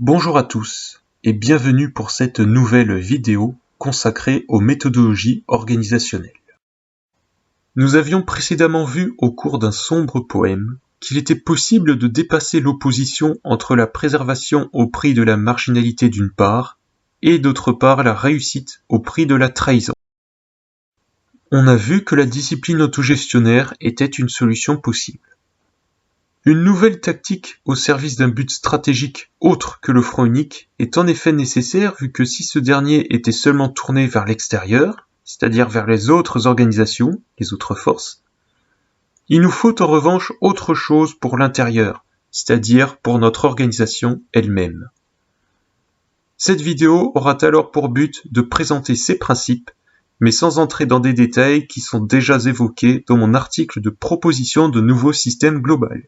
Bonjour à tous et bienvenue pour cette nouvelle vidéo consacrée aux méthodologies organisationnelles. Nous avions précédemment vu au cours d'un sombre poème qu'il était possible de dépasser l'opposition entre la préservation au prix de la marginalité d'une part et d'autre part la réussite au prix de la trahison. On a vu que la discipline autogestionnaire était une solution possible. Une nouvelle tactique au service d'un but stratégique autre que le front unique est en effet nécessaire vu que si ce dernier était seulement tourné vers l'extérieur, c'est-à-dire vers les autres organisations, les autres forces, il nous faut en revanche autre chose pour l'intérieur, c'est-à-dire pour notre organisation elle-même. Cette vidéo aura alors pour but de présenter ces principes, mais sans entrer dans des détails qui sont déjà évoqués dans mon article de proposition de nouveau système global.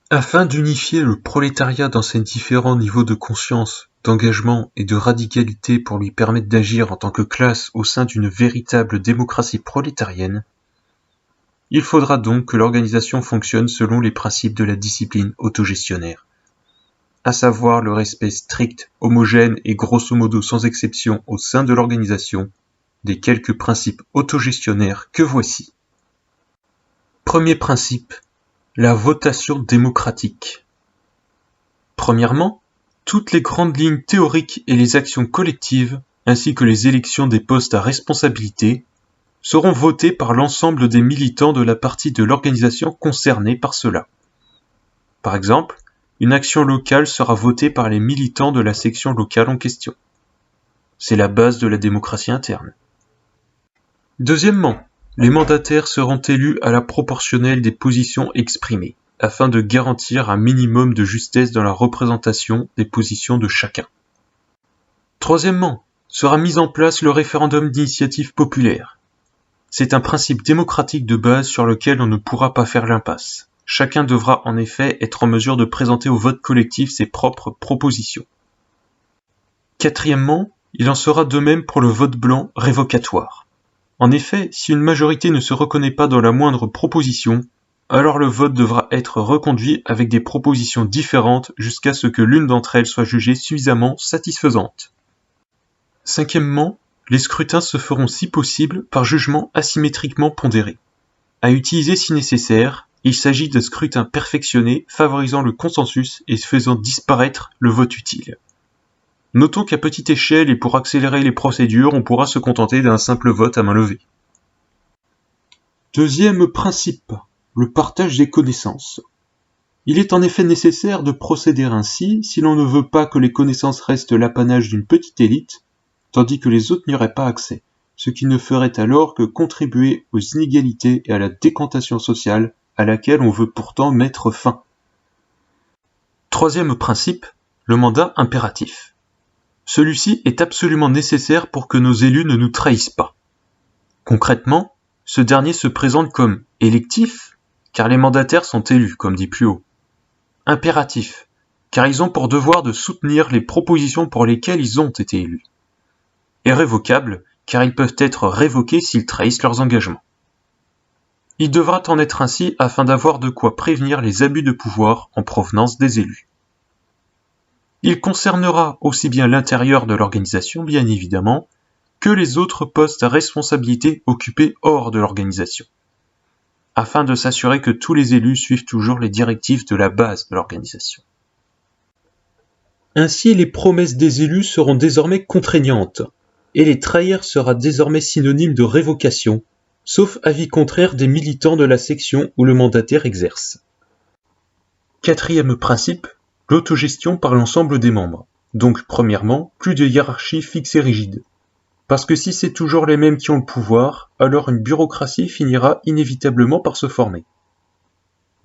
Afin d'unifier le prolétariat dans ses différents niveaux de conscience, d'engagement et de radicalité pour lui permettre d'agir en tant que classe au sein d'une véritable démocratie prolétarienne, il faudra donc que l'organisation fonctionne selon les principes de la discipline autogestionnaire, à savoir le respect strict, homogène et grosso modo sans exception au sein de l'organisation des quelques principes autogestionnaires que voici. Premier principe. La votation démocratique. Premièrement, toutes les grandes lignes théoriques et les actions collectives, ainsi que les élections des postes à responsabilité, seront votées par l'ensemble des militants de la partie de l'organisation concernée par cela. Par exemple, une action locale sera votée par les militants de la section locale en question. C'est la base de la démocratie interne. Deuxièmement, les mandataires seront élus à la proportionnelle des positions exprimées, afin de garantir un minimum de justesse dans la représentation des positions de chacun. Troisièmement, sera mis en place le référendum d'initiative populaire. C'est un principe démocratique de base sur lequel on ne pourra pas faire l'impasse. Chacun devra en effet être en mesure de présenter au vote collectif ses propres propositions. Quatrièmement, il en sera de même pour le vote blanc révocatoire. En effet, si une majorité ne se reconnaît pas dans la moindre proposition, alors le vote devra être reconduit avec des propositions différentes jusqu'à ce que l'une d'entre elles soit jugée suffisamment satisfaisante. Cinquièmement, les scrutins se feront si possible par jugement asymétriquement pondéré. À utiliser si nécessaire, il s'agit de scrutins perfectionnés favorisant le consensus et faisant disparaître le vote utile. Notons qu'à petite échelle et pour accélérer les procédures, on pourra se contenter d'un simple vote à main levée. Deuxième principe, le partage des connaissances. Il est en effet nécessaire de procéder ainsi si l'on ne veut pas que les connaissances restent l'apanage d'une petite élite, tandis que les autres n'y auraient pas accès, ce qui ne ferait alors que contribuer aux inégalités et à la décantation sociale à laquelle on veut pourtant mettre fin. Troisième principe, le mandat impératif. Celui-ci est absolument nécessaire pour que nos élus ne nous trahissent pas. Concrètement, ce dernier se présente comme électif, car les mandataires sont élus, comme dit plus haut. Impératif, car ils ont pour devoir de soutenir les propositions pour lesquelles ils ont été élus. Et révocable, car ils peuvent être révoqués s'ils trahissent leurs engagements. Il devra en être ainsi afin d'avoir de quoi prévenir les abus de pouvoir en provenance des élus. Il concernera aussi bien l'intérieur de l'organisation, bien évidemment, que les autres postes à responsabilité occupés hors de l'organisation, afin de s'assurer que tous les élus suivent toujours les directives de la base de l'organisation. Ainsi, les promesses des élus seront désormais contraignantes, et les trahir sera désormais synonyme de révocation, sauf avis contraire des militants de la section où le mandataire exerce. Quatrième principe, l'autogestion par l'ensemble des membres. Donc, premièrement, plus de hiérarchie fixe et rigide. Parce que si c'est toujours les mêmes qui ont le pouvoir, alors une bureaucratie finira inévitablement par se former.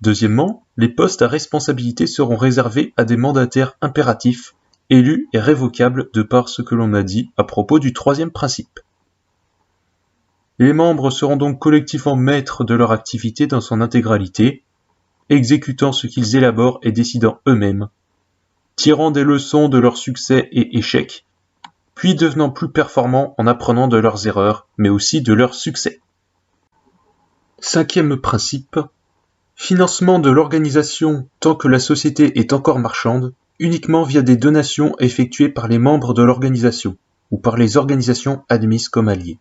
Deuxièmement, les postes à responsabilité seront réservés à des mandataires impératifs, élus et révocables de par ce que l'on a dit à propos du troisième principe. Les membres seront donc collectivement maîtres de leur activité dans son intégralité, exécutant ce qu'ils élaborent et décidant eux-mêmes, tirant des leçons de leurs succès et échecs, puis devenant plus performants en apprenant de leurs erreurs, mais aussi de leurs succès. Cinquième principe, financement de l'organisation tant que la société est encore marchande, uniquement via des donations effectuées par les membres de l'organisation ou par les organisations admises comme alliées.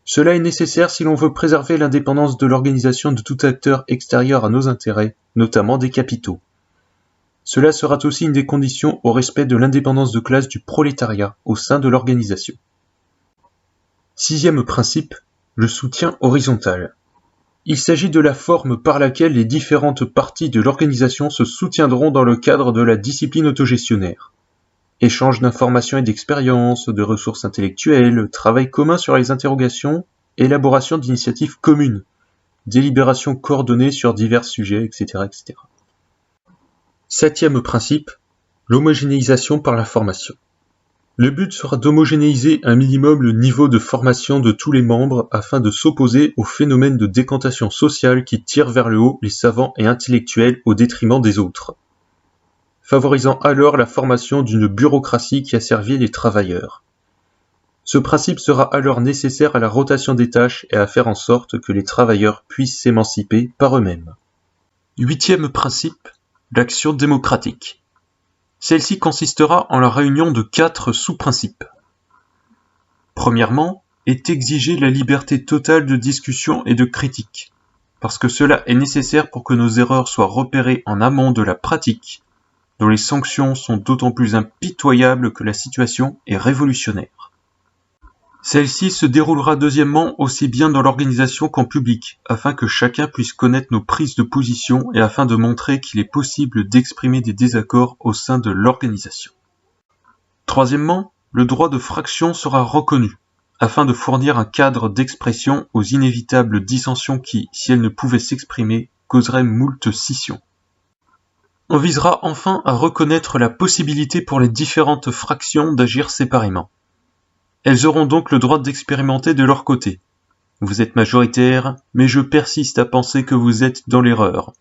Cela est nécessaire si l'on veut préserver l'indépendance de l'organisation de tout acteur extérieur à nos intérêts, notamment des capitaux. Cela sera aussi une des conditions au respect de l'indépendance de classe du prolétariat au sein de l'organisation. Sixième principe, le soutien horizontal. Il s'agit de la forme par laquelle les différentes parties de l'organisation se soutiendront dans le cadre de la discipline autogestionnaire. Échange d'informations et d'expériences, de ressources intellectuelles, travail commun sur les interrogations, élaboration d'initiatives communes, délibération coordonnée sur divers sujets, etc., etc. Septième principe, l'homogénéisation par la formation. Le but sera d'homogénéiser un minimum le niveau de formation de tous les membres afin de s'opposer au phénomène de décantation sociale qui tire vers le haut les savants et intellectuels au détriment des autres, favorisant alors la formation d'une bureaucratie qui asservit les travailleurs. Ce principe sera alors nécessaire à la rotation des tâches et à faire en sorte que les travailleurs puissent s'émanciper par eux-mêmes. Huitième principe, l'action démocratique. Celle-ci consistera en la réunion de 4 sous-principes. Premièrement, est exigée la liberté totale de discussion et de critique, parce que cela est nécessaire pour que nos erreurs soient repérées en amont de la pratique, dont les sanctions sont d'autant plus impitoyables que la situation est révolutionnaire. Celle-ci se déroulera deuxièmement aussi bien dans l'organisation qu'en public, afin que chacun puisse connaître nos prises de position et afin de montrer qu'il est possible d'exprimer des désaccords au sein de l'organisation. Troisièmement, le droit de fraction sera reconnu, afin de fournir un cadre d'expression aux inévitables dissensions qui, si elles ne pouvaient s'exprimer, causeraient moult scissions. On visera enfin à reconnaître la possibilité pour les différentes fractions d'agir séparément. Elles auront donc le droit d'expérimenter de leur côté. Vous êtes majoritaire, mais je persiste à penser que vous êtes dans l'erreur.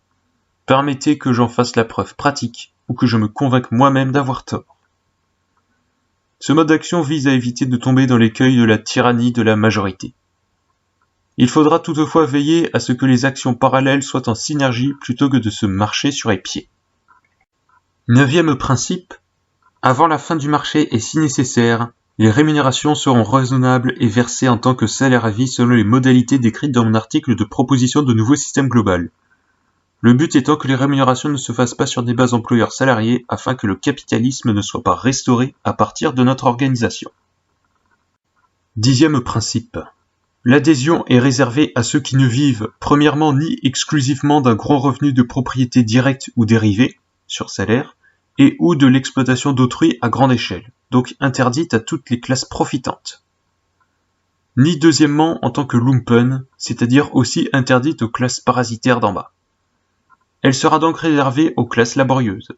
Permettez que j'en fasse la preuve pratique, ou que je me convainque moi-même d'avoir tort. Ce mode d'action vise à éviter de tomber dans l'écueil de la tyrannie de la majorité. Il faudra toutefois veiller à ce que les actions parallèles soient en synergie plutôt que de se marcher sur les pieds. Neuvième principe, avant la fin du marché et si nécessaire, les rémunérations seront raisonnables et versées en tant que salaire à vie selon les modalités décrites dans mon article de proposition de nouveau système global. Le but étant que les rémunérations ne se fassent pas sur des bases employeurs-salariés afin que le capitalisme ne soit pas restauré à partir de notre organisation. Dixième principe. L'adhésion est réservée à ceux qui ne vivent, premièrement, ni exclusivement d'un gros revenu de propriété directe ou dérivé, sur salaire, et ou de l'exploitation d'autrui à grande échelle, donc interdite à toutes les classes profitantes. Ni deuxièmement en tant que lumpen, c'est-à-dire aussi interdite aux classes parasitaires d'en bas. Elle sera donc réservée aux classes laborieuses.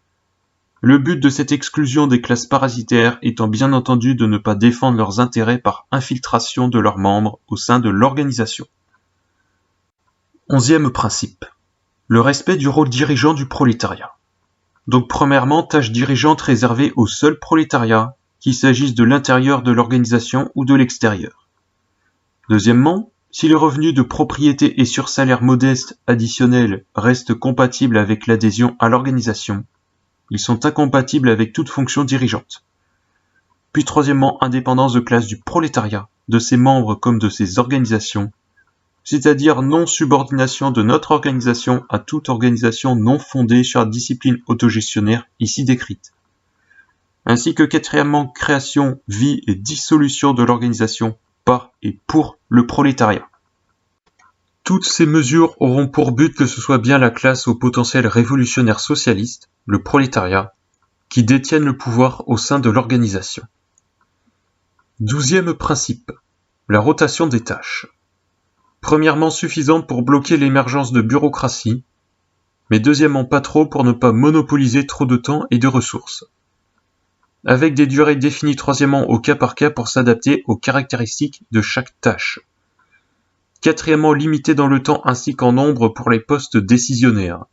Le but de cette exclusion des classes parasitaires étant bien entendu de ne pas défendre leurs intérêts par infiltration de leurs membres au sein de l'organisation. Onzième principe. Le respect du rôle dirigeant du prolétariat. Donc premièrement, tâche dirigeante réservée au seul prolétariat, qu'il s'agisse de l'intérieur de l'organisation ou de l'extérieur. Deuxièmement, si les revenus de propriété et sur salaire modeste additionnel restent compatibles avec l'adhésion à l'organisation, ils sont incompatibles avec toute fonction dirigeante. Puis troisièmement, indépendance de classe du prolétariat, de ses membres comme de ses organisations, c'est-à-dire non-subordination de notre organisation à toute organisation non fondée sur la discipline autogestionnaire ici décrite. Ainsi que quatrièmement, création, vie et dissolution de l'organisation par et pour le prolétariat. Toutes ces mesures auront pour but que ce soit bien la classe au potentiel révolutionnaire socialiste, le prolétariat, qui détienne le pouvoir au sein de l'organisation. 12e principe, la rotation des tâches. Premièrement suffisante pour bloquer l'émergence de bureaucratie, mais deuxièmement pas trop pour ne pas monopoliser trop de temps et de ressources. Avec des durées définies troisièmement au cas par cas pour s'adapter aux caractéristiques de chaque tâche. Quatrièmement limitée dans le temps ainsi qu'en nombre pour les postes décisionnaires.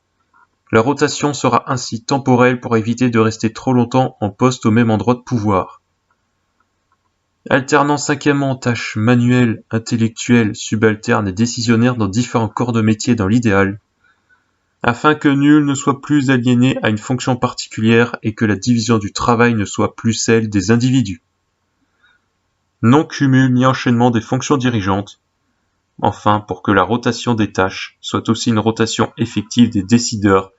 La rotation sera ainsi temporelle pour éviter de rester trop longtemps en poste au même endroit de pouvoir. Alternant cinquièmement tâches manuelles, intellectuelles, subalternes et décisionnaires dans différents corps de métier dans l'idéal. afin que nul ne soit plus aliéné à une fonction particulière et que la division du travail ne soit plus celle des individus. Non cumul ni enchaînement des fonctions dirigeantes, enfin pour que la rotation des tâches soit aussi une rotation effective des décideurs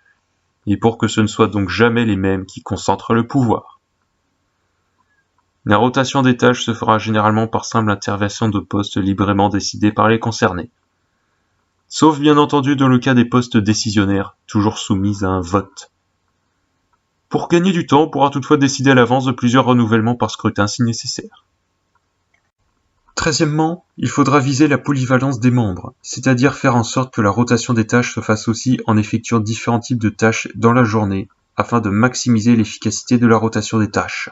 et pour que ce ne soit donc jamais les mêmes qui concentrent le pouvoir. La rotation des tâches se fera généralement par simple intervention de postes librement décidés par les concernés. Sauf bien entendu dans le cas des postes décisionnaires, toujours soumis à un vote. Pour gagner du temps, on pourra toutefois décider à l'avance de plusieurs renouvellements par scrutin si nécessaire. 13e, il faudra viser la polyvalence des membres, c'est-à-dire faire en sorte que la rotation des tâches se fasse aussi en effectuant différents types de tâches dans la journée, afin de maximiser l'efficacité de la rotation des tâches.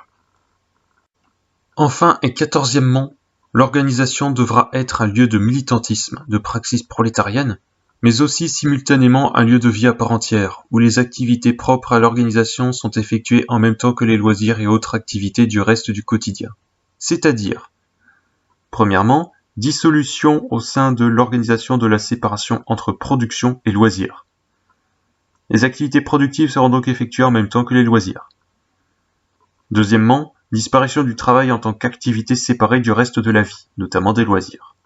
Enfin et 14e, l'organisation devra être un lieu de militantisme, de praxis prolétarienne, mais aussi simultanément un lieu de vie à part entière, où les activités propres à l'organisation sont effectuées en même temps que les loisirs et autres activités du reste du quotidien. C'est-à-dire, premièrement, dissolution au sein de l'organisation de la séparation entre production et loisirs. Les activités productives seront donc effectuées en même temps que les loisirs. Deuxièmement, disparition du travail en tant qu'activité séparée du reste de la vie, notamment des loisirs.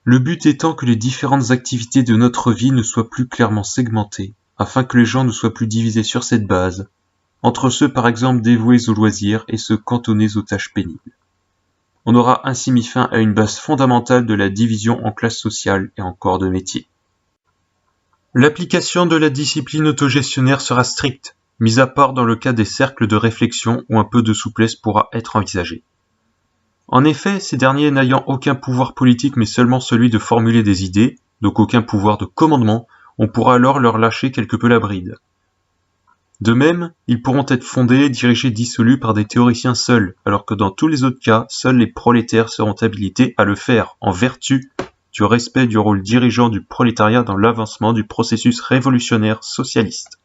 Le but étant que les différentes activités de notre vie ne soient plus clairement segmentées, afin que les gens ne soient plus divisés sur cette base, entre ceux par exemple dévoués aux loisirs et ceux cantonnés aux tâches pénibles. On aura ainsi mis fin à une base fondamentale de la division en classes sociales et en corps de métier. L'application de la discipline autogestionnaire sera stricte, mis à part dans le cas des cercles de réflexion où un peu de souplesse pourra être envisagée. En effet, ces derniers n'ayant aucun pouvoir politique mais seulement celui de formuler des idées, donc aucun pouvoir de commandement, on pourra alors leur lâcher quelque peu la bride. De même, ils pourront être fondés, dirigés, dissolus par des théoriciens seuls, alors que dans tous les autres cas, seuls les prolétaires seront habilités à le faire en vertu du respect du rôle dirigeant du prolétariat dans l'avancement du processus révolutionnaire socialiste.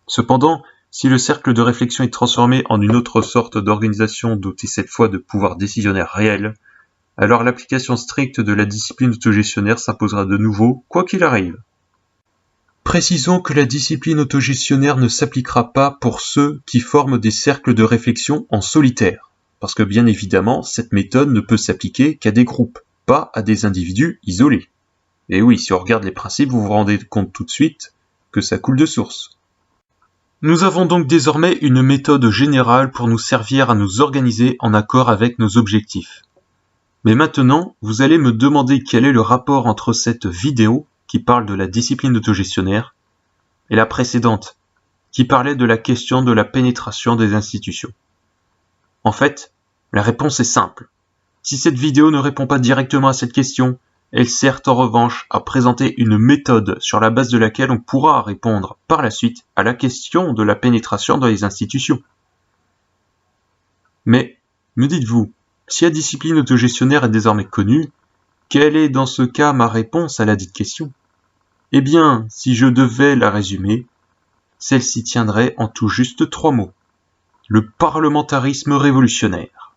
Cependant, si le cercle de réflexion est transformé en une autre sorte d'organisation dotée cette fois de pouvoirs décisionnaires réels, alors l'application stricte de la discipline autogestionnaire s'imposera de nouveau, quoi qu'il arrive. Précisons que la discipline autogestionnaire ne s'appliquera pas pour ceux qui forment des cercles de réflexion en solitaire, parce que bien évidemment, cette méthode ne peut s'appliquer qu'à des groupes, pas à des individus isolés. Et oui, si on regarde les principes, vous vous rendez compte tout de suite que ça coule de source. Nous avons donc désormais une méthode générale pour nous servir à nous organiser en accord avec nos objectifs. Mais maintenant, vous allez me demander quel est le rapport entre cette vidéo, qui parle de la discipline autogestionnaire, et la précédente, qui parlait de la question de la pénétration des institutions. En fait, la réponse est simple. Si cette vidéo ne répond pas directement à cette question, elle sert en revanche à présenter une méthode sur la base de laquelle on pourra répondre par la suite à la question de la pénétration dans les institutions. Mais, me dites-vous, si la discipline autogestionnaire est désormais connue, quelle est dans ce cas ma réponse à la dite question ? Eh bien, si je devais la résumer, celle-ci tiendrait en tout juste 3 mots. Le parlementarisme révolutionnaire.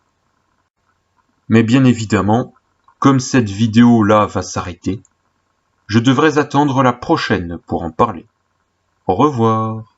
Mais bien évidemment, comme cette vidéo-là va s'arrêter, je devrais attendre la prochaine pour en parler. Au revoir.